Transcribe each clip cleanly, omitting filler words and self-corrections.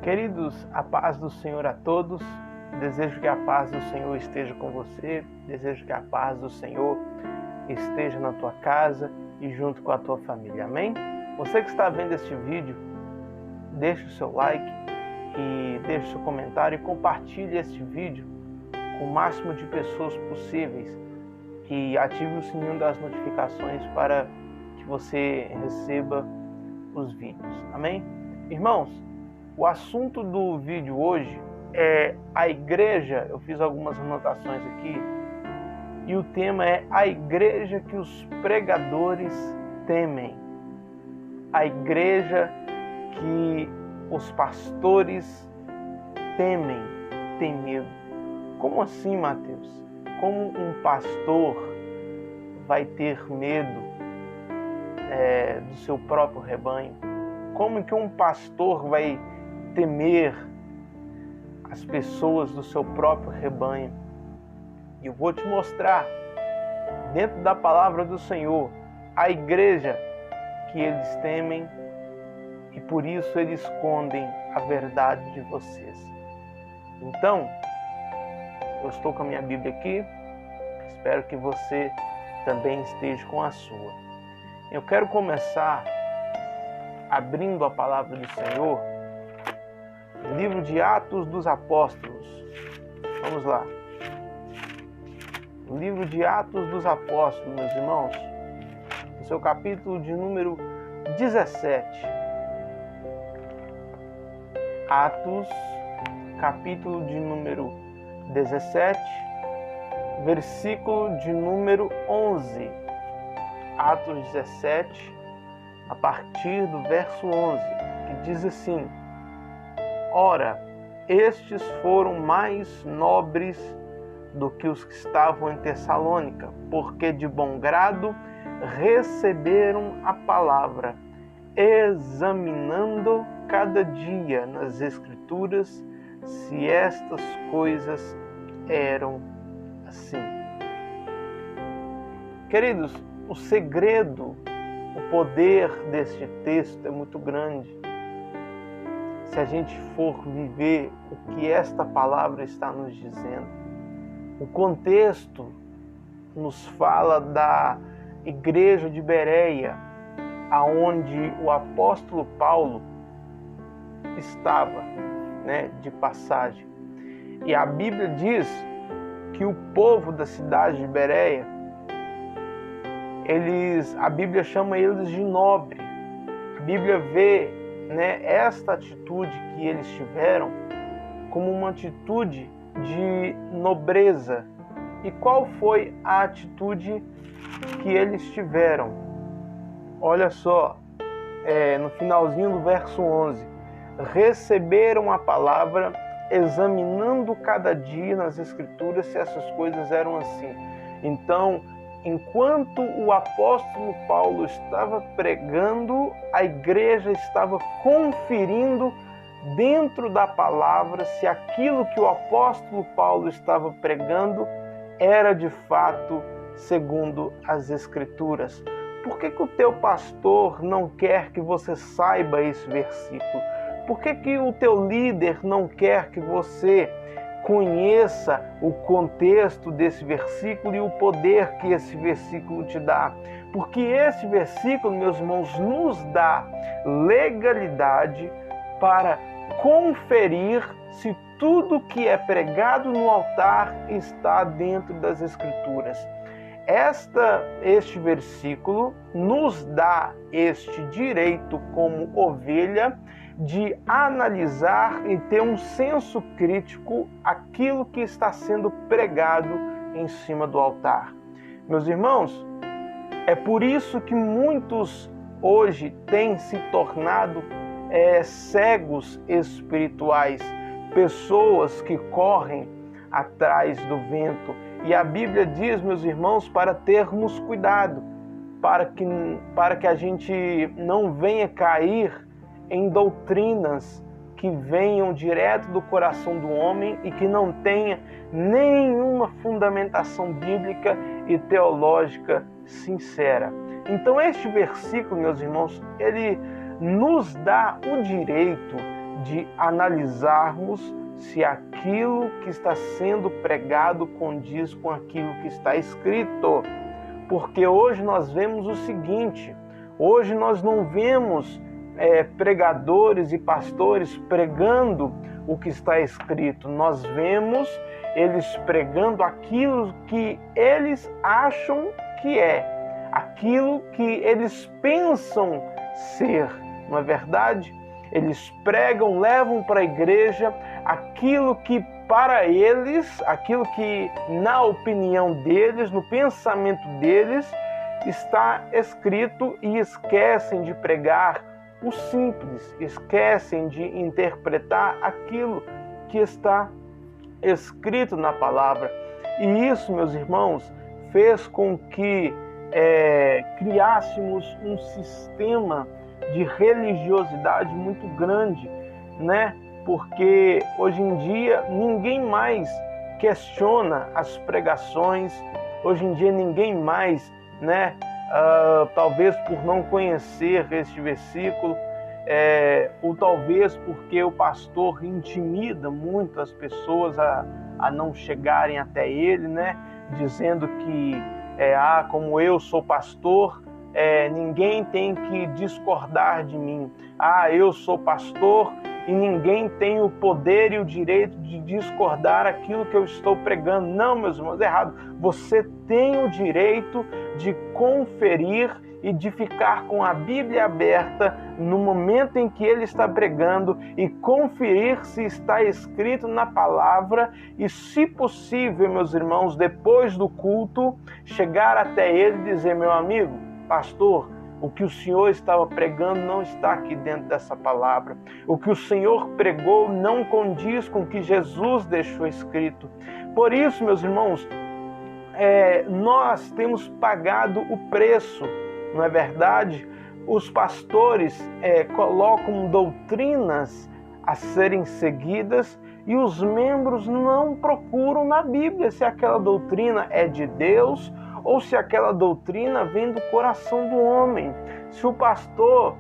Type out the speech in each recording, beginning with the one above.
Queridos, a paz do Senhor a todos. Desejo que a paz do Senhor esteja com você. Desejo que a paz do Senhor esteja na tua casa e junto com a tua família. Amém? Você que está vendo este vídeo, deixe o seu like e deixe o seu comentário e compartilhe este vídeo com o máximo de pessoas possíveis e ative o sininho das notificações para que você receba os vídeos. Amém? Irmãos, o assunto do vídeo hoje é a igreja. Eu fiz algumas anotações aqui e o tema é a igreja que os pregadores temem. A igreja que os pastores temem, têm medo. Como assim, Mateus? Como um pastor vai ter medo do seu próprio rebanho? Como que um pastor vai temer as pessoas do seu próprio rebanho? E eu vou te mostrar, dentro da palavra do Senhor, a igreja que eles temem e por isso eles escondem a verdade de vocês. Então, eu estou com a minha Bíblia aqui, espero que você também esteja com a sua. Eu quero começar abrindo a palavra do Senhor, livro de Atos dos Apóstolos. Vamos lá. Livro de Atos dos Apóstolos, meus irmãos, no seu capítulo de número 17. Atos, capítulo de número 17, versículo de número 11. Atos 17, a partir do verso 11, que diz assim: Ora, estes foram mais nobres do que os que estavam em Tessalônica, porque de bom grado receberam a palavra, examinando cada dia nas Escrituras se estas coisas eram assim. Queridos, o segredo, o poder deste texto é muito grande. Se a gente for viver o que esta palavra está nos dizendo, o contexto nos fala da igreja de Bereia, aonde o apóstolo Paulo estava, de passagem. E a Bíblia diz que o povo da cidade de Bereia, a Bíblia chama eles de nobre. A Bíblia vê esta atitude que eles tiveram como uma atitude de nobreza. E qual foi a atitude que eles tiveram? Olha só, no finalzinho do verso 11. Receberam a palavra, examinando cada dia nas Escrituras se essas coisas eram assim. Então, enquanto o apóstolo Paulo estava pregando, a igreja estava conferindo dentro da palavra se aquilo que o apóstolo Paulo estava pregando era de fato segundo as Escrituras. Por que o teu pastor não quer que você saiba esse versículo? Por que o teu líder não quer que você conheça o contexto desse versículo e o poder que esse versículo te dá? Porque esse versículo, meus irmãos, nos dá legalidade para conferir se tudo que é pregado no altar está dentro das Escrituras. Este versículo nos dá este direito como ovelha de analisar e ter um senso crítico aquilo que está sendo pregado em cima do altar. Meus irmãos, é por isso que muitos hoje têm se tornado cegos espirituais, pessoas que correm atrás do vento. E a Bíblia diz, meus irmãos, para termos cuidado, para que a gente não venha cair em doutrinas que venham direto do coração do homem e que não tenha nenhuma fundamentação bíblica e teológica sincera. Então este versículo, meus irmãos, ele nos dá o direito de analisarmos se aquilo que está sendo pregado condiz com aquilo que está escrito. Porque hoje nós vemos o seguinte: hoje nós não vemos pregadores e pastores pregando o que está escrito. Nós vemos eles pregando aquilo que eles acham que é, aquilo que eles pensam ser, não é verdade? Eles pregam, levam para a igreja aquilo que para eles, aquilo que na opinião deles, no pensamento deles, está escrito, e esquecem de pregar o simples, esquecem de interpretar aquilo que está escrito na palavra. E isso, meus irmãos, fez com que criássemos um sistema de religiosidade muito grande, né? Porque hoje em dia ninguém mais questiona as pregações, hoje em dia ninguém mais, né? Talvez por não conhecer este versículo, ou talvez porque o pastor intimida muito as pessoas a não chegarem até ele, né? Dizendo que, como eu sou pastor, ninguém tem que discordar de mim. Eu sou pastor e ninguém tem o poder e o direito de discordar aquilo que eu estou pregando. Não, meus irmãos, é errado. Você tem o direito de conferir e de ficar com a Bíblia aberta no momento em que ele está pregando e conferir se está escrito na palavra e, se possível, meus irmãos, depois do culto, chegar até ele e dizer: meu amigo, pastor, o que o Senhor estava pregando não está aqui dentro dessa palavra. O que o Senhor pregou não condiz com o que Jesus deixou escrito. Por isso, meus irmãos, nós temos pagado o preço, não é verdade? Os pastores colocam doutrinas a serem seguidas e os membros não procuram na Bíblia se aquela doutrina é de Deus ou se aquela doutrina vem do coração do homem. Se o pastor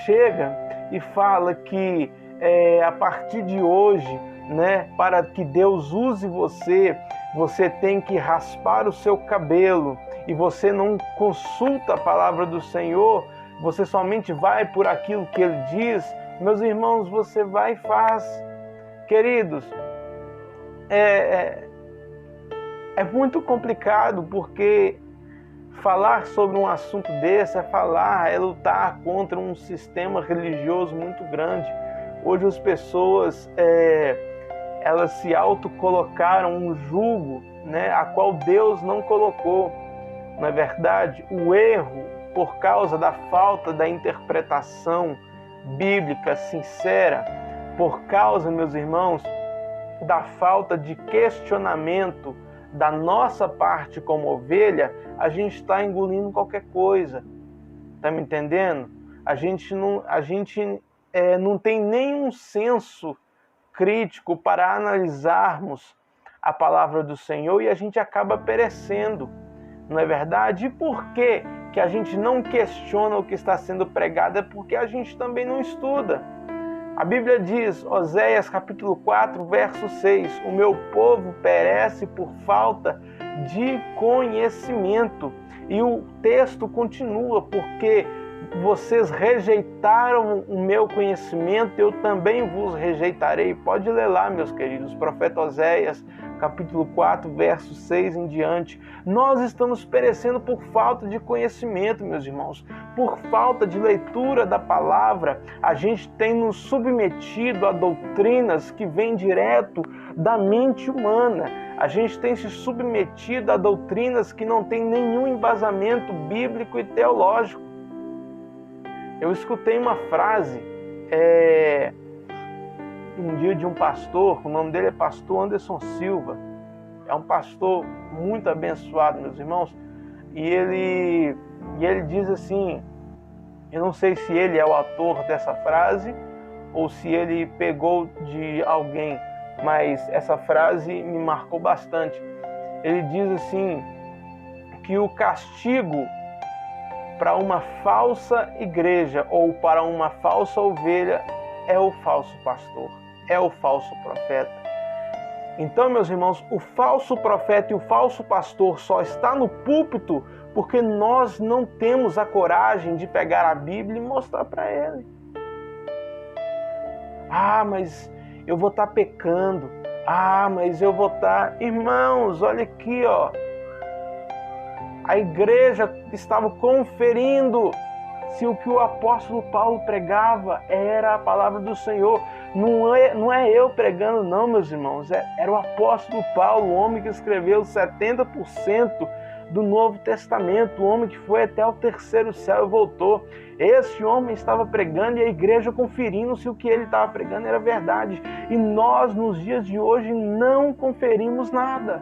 chega e fala que a partir de hoje, né, para que Deus use você tem que raspar o seu cabelo, e você não consulta a palavra do Senhor, você somente vai por aquilo que ele diz, meus irmãos, você vai e faz. Queridos, é muito complicado, porque falar sobre um assunto desse é lutar contra um sistema religioso muito grande. Hoje as pessoas elas se autocolocaram um jugo, né, a qual Deus não colocou. Na verdade, o erro, por causa da falta da interpretação bíblica sincera, por causa, meus irmãos, da falta de questionamento da nossa parte como ovelha, a gente está engolindo qualquer coisa. Está me entendendo? A gente não tem nenhum senso crítico para analisarmos a palavra do Senhor e a gente acaba perecendo. Não é verdade? E por que a gente não questiona o que está sendo pregado? É porque a gente também não estuda. A Bíblia diz, Oséias capítulo 4, verso 6, o meu povo perece por falta de conhecimento. E o texto continua, porque vocês rejeitaram o meu conhecimento, eu também vos rejeitarei. Pode ler lá, meus queridos, profeta Oséias, capítulo 4, verso 6 em diante. Nós estamos perecendo por falta de conhecimento, meus irmãos, por falta de leitura da palavra. A gente tem nos submetido a doutrinas que vêm direto da mente humana. A gente tem se submetido a doutrinas que não têm nenhum embasamento bíblico e teológico. Eu escutei uma frase um dia de um pastor, o nome dele é pastor Anderson Silva, é um pastor muito abençoado, meus irmãos, e ele diz assim, eu não sei se ele é o autor dessa frase ou se ele pegou de alguém, mas essa frase me marcou bastante. Ele diz assim, que o castigo para uma falsa igreja ou para uma falsa ovelha é o falso pastor, é o falso profeta. Então, meus irmãos, o falso profeta e o falso pastor só está no púlpito porque nós não temos a coragem de pegar a Bíblia e mostrar para ele. Ah, mas eu vou estar pecando. Ah, mas eu vou estar... Irmãos, olha aqui, ó. A igreja estava conferindo se o que o apóstolo Paulo pregava era a palavra do Senhor. Não é eu pregando, não, meus irmãos. Era o apóstolo Paulo, o homem que escreveu 70% do Novo Testamento, o homem que foi até o terceiro céu e voltou. Esse homem estava pregando e a igreja conferindo se o que ele estava pregando era verdade. E nós, nos dias de hoje, não conferimos nada.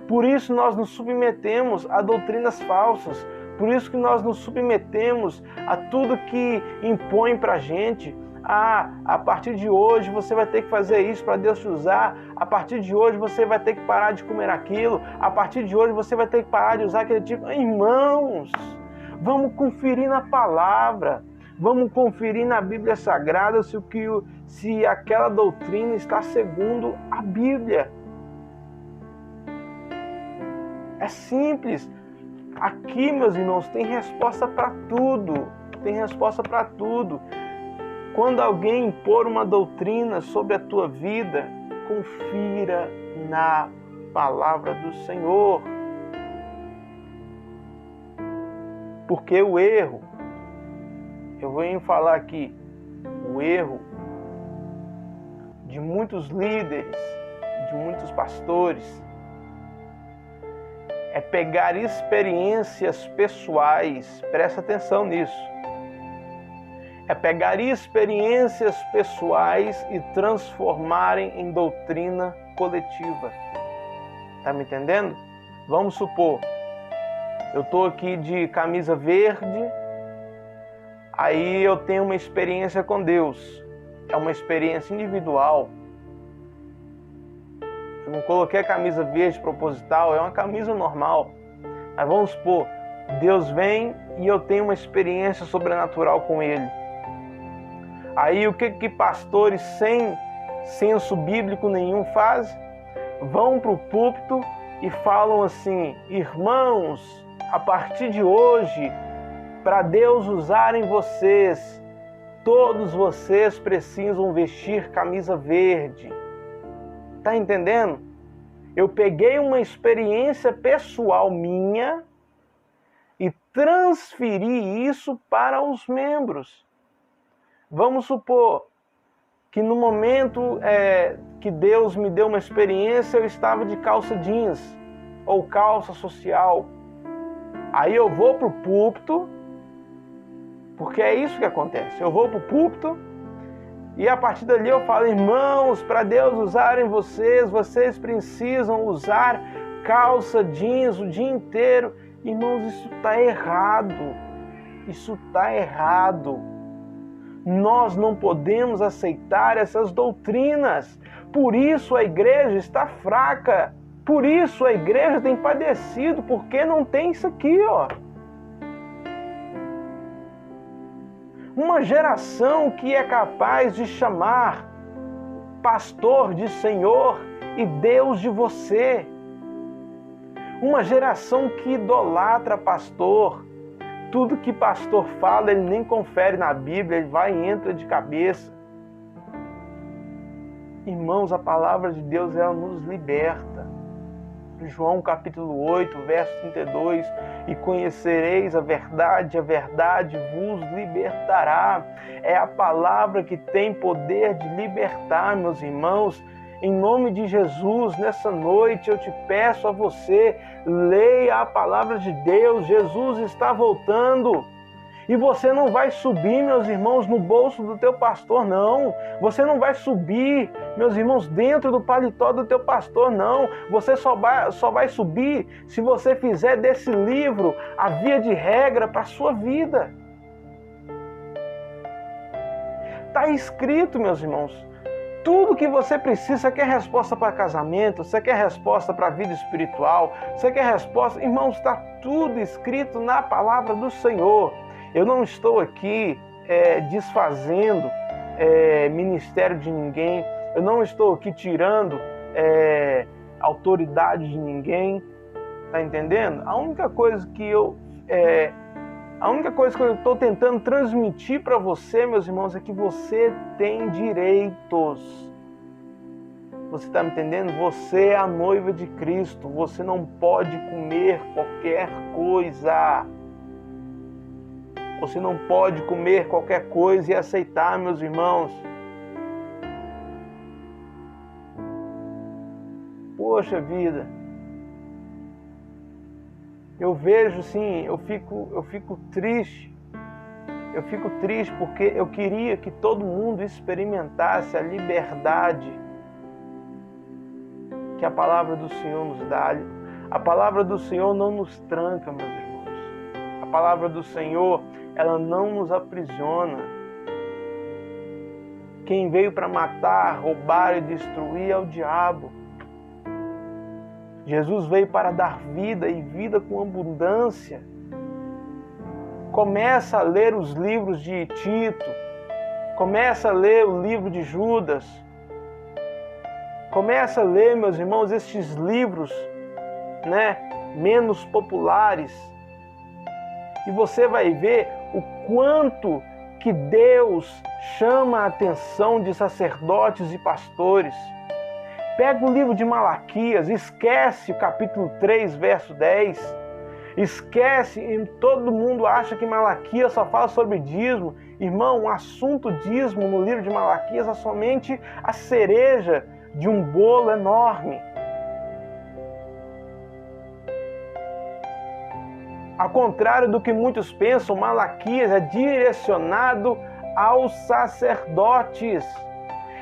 Por isso nós nos submetemos a doutrinas falsas. Por isso que nós nos submetemos a tudo que impõe para a gente. Ah, a partir de hoje você vai ter que fazer isso para Deus te usar. A partir de hoje você vai ter que parar de comer aquilo. A partir de hoje você vai ter que parar de usar aquele tipo. Irmãos, vamos conferir na palavra. Vamos conferir na Bíblia Sagrada se aquela doutrina está segundo a Bíblia. É simples. Aqui, meus irmãos, tem resposta para tudo. Tem resposta para tudo. Quando alguém impor uma doutrina sobre a tua vida, confira na palavra do Senhor. Porque o erro, eu vou falar aqui, o erro de muitos líderes, de muitos pastores, é pegar experiências pessoais, presta atenção nisso, é pegar experiências pessoais e transformarem em doutrina coletiva. Tá me entendendo? Vamos supor, eu estou aqui de camisa verde, aí eu tenho uma experiência com Deus, é uma experiência individual. Eu não coloquei a camisa verde proposital, é uma camisa normal. Mas vamos supor, Deus vem e eu tenho uma experiência sobrenatural com Ele. Aí o que pastores sem senso bíblico nenhum fazem? Vão para o púlpito e falam assim: irmãos, a partir de hoje, para Deus usar em vocês, todos vocês precisam vestir camisa verde. Tá entendendo? Eu peguei uma experiência pessoal minha e transferi isso para os membros. Vamos supor que no momento que Deus me deu uma experiência, eu estava de calça jeans ou calça social. Aí eu vou para o púlpito, porque é isso que acontece. Eu vou para o púlpito e a partir dali eu falo: irmãos, para Deus usar em vocês, vocês precisam usar calça jeans o dia inteiro. Irmãos, isso está errado. Isso está errado. Nós não podemos aceitar essas doutrinas. Por isso a igreja está fraca. Por isso a igreja tem padecido, porque não tem isso aqui, ó. Uma geração que é capaz de chamar pastor de Senhor e Deus de você. Uma geração que idolatra pastor. Tudo que pastor fala, ele nem confere na Bíblia, ele vai e entra de cabeça. Irmãos, a palavra de Deus, ela nos liberta. João capítulo 8, verso 32, e conhecereis a verdade vos libertará. É a palavra que tem poder de libertar, meus irmãos. Em nome de Jesus, nessa noite eu te peço a você, leia a palavra de Deus. Jesus está voltando. E você não vai subir, meus irmãos, no bolso do teu pastor, não. Você não vai subir, meus irmãos, dentro do paletó do teu pastor, não. Você só vai subir se você fizer desse livro a via de regra para a sua vida. Está escrito, meus irmãos. tudo que você precisa. Você quer resposta para casamento, você quer resposta para a vida espiritual, você quer resposta... Irmãos, está tudo escrito na palavra do Senhor. Eu não estou aqui desfazendo ministério de ninguém, eu não estou aqui tirando autoridade de ninguém, tá entendendo? A única coisa que eu estou tentando transmitir para você, meus irmãos, é que você tem direitos. Você está me entendendo? Você é a noiva de Cristo. Você não pode comer qualquer coisa. Você não pode comer qualquer coisa e aceitar, meus irmãos. Poxa vida. Eu vejo, sim, eu fico triste. Eu fico triste porque eu queria que todo mundo experimentasse a liberdade que a palavra do Senhor nos dá. A palavra do Senhor não nos tranca, meus irmãos. A palavra do Senhor, ela não nos aprisiona. Quem veio para matar, roubar e destruir é o diabo. Jesus veio para dar vida e vida com abundância. Começa a ler os livros de Tito. Começa a ler o livro de Judas. Começa a ler, meus irmãos, estes livros, menos populares. E você vai ver o quanto que Deus chama a atenção de sacerdotes e pastores. Pega o livro de Malaquias, esquece o capítulo 3, verso 10. Esquece, e todo mundo acha que Malaquias só fala sobre dízimo. Irmão, o assunto dízimo no livro de Malaquias é somente a cereja de um bolo enorme. Ao contrário do que muitos pensam, Malaquias é direcionado aos sacerdotes.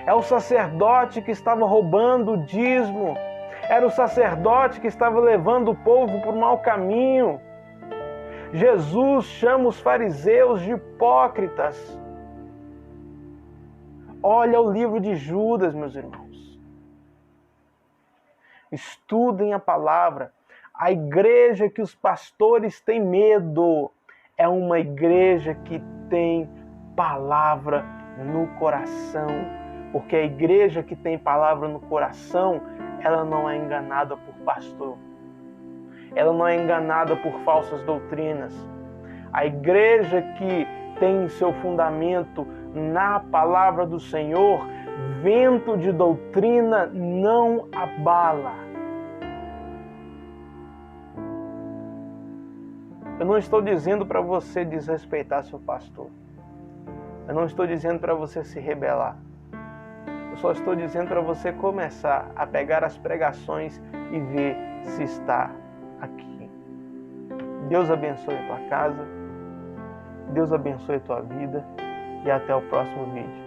É o sacerdote que estava roubando o dízimo. Era o sacerdote que estava levando o povo para o mau caminho. Jesus chama os fariseus de hipócritas. Olha o livro de Judas, meus irmãos. Estudem a palavra. A igreja que os pastores têm medo é uma igreja que tem palavra no coração. Porque a igreja que tem palavra no coração, ela não é enganada por pastor. Ela não é enganada por falsas doutrinas. A igreja que tem seu fundamento na palavra do Senhor, vento de doutrina não abala. Eu não estou dizendo para você desrespeitar seu pastor. Eu não estou dizendo para você se rebelar. Eu só estou dizendo para você começar a pegar as pregações e ver se está aqui. Deus abençoe a tua casa. Deus abençoe a tua vida. E até o próximo vídeo.